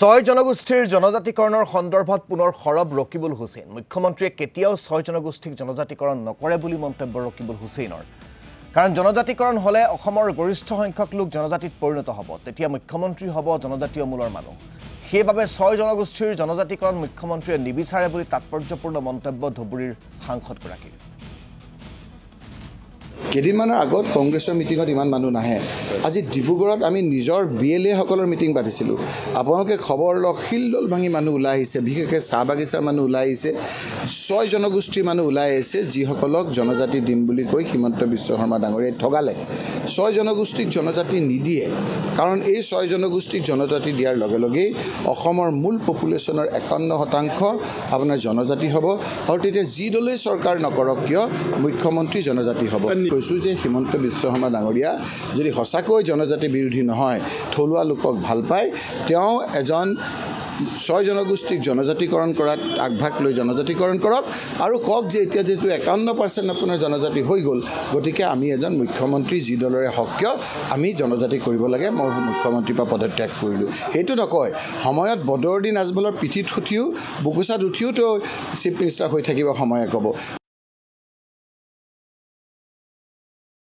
ছয় জনগোষ্ঠীৰ জনজাতিকৰণৰ সন্দৰ্ভত পুনৰ সৰব ৰকিবুল হুছেইন মুখ্যমন্ত্ৰীয়ে কেতিয়াও ছয় জনগোষ্ঠীক জনজাতিকৰণ নকৰে বুলি মন্তব্য ৰকিবুল হুছেইনৰ কাৰণ জনজাতিকৰণ হলে অসমৰ গৰিষ্ঠ সংখ্যক লোক জনজাতিত পৰিণত হ'ব তেতিয়া মুখ্যমন্ত্ৰী হ'ব জনজাতীয় মূলৰ মানুহ সেইবাবে ছয় জনগোষ্ঠীৰ জনজাতিকৰণ মুখ্যমন্ত্ৰীয়ে নিবিচাৰে বুলি তাৎপৰ্যপূৰ্ণ মন্তব্য ধুবুৰীৰ সাংসদগৰাকীৰ কেইদিনমানৰ আগত কংগ্ৰেছৰ মিটিঙত ইমান মানুহ নাহে আজি ডিব্ৰুগড়ত আমি নিজৰ বিএলএ সকলৰ মিটিং পাতিছিলোঁ আপোনালোকে খবৰ লওক শিলদল ভাঙি মানুহ ওলাই আহিছে বিশেষকৈ চাহ বাগিচাৰ মানুহ ওলাই আহিছে ছয় জনগোষ্ঠীৰ মানুহ ওলাই আহিছে যিসকলক জনজাতি দিম বুলি কৈ হিমন্ত বিশ্ব শৰ্মা ডাঙৰীয়াই ঠগালে ছয় জনগোষ্ঠীক জনজাতি নিদিয়ে কাৰণ এই ছয় জনগোষ্ঠীক জনজাতি দিয়াৰ লগে লগেই অসমৰ মূল পপুলেশ্যনৰ 51% আপোনাৰ জনজাতি হ'ব আৰু তেতিয়া যি দলেই চৰকাৰ নকৰক কিয় মুখ্যমন্ত্ৰী জনজাতি হ'ব যে হিমন্ত বিশ্ব শৰ্মা ডাঙৰীয়া যদি সঁচাকৈ জনজাতি বিৰোধী নহয় থলুৱা লোকক ভাল পায় তেওঁ এজন ছয় জনগোষ্ঠীক জনজাতিকৰণ কৰাত আগভাগ লৈ জনজাতিকৰণ কৰক আৰু কওক যে এতিয়া যেহেতু 51% আপোনাৰ জনজাতি হৈ গ'ল গতিকে আমি এজন মুখ্যমন্ত্ৰী যি দলৰে হওক কিয় আমি জনজাতি কৰিব লাগে মই মুখ্যমন্ত্ৰীৰ পৰা পদত্যাগ কৰিলোঁ সেইটো নকয় সময়ত বদৰুদ্দিন আজমলৰ পিঠিত উঠিও বুকুচাত উঠিও তেওঁ চিফ মিনিষ্টাৰ হৈ থাকিব সময়ে ক'ব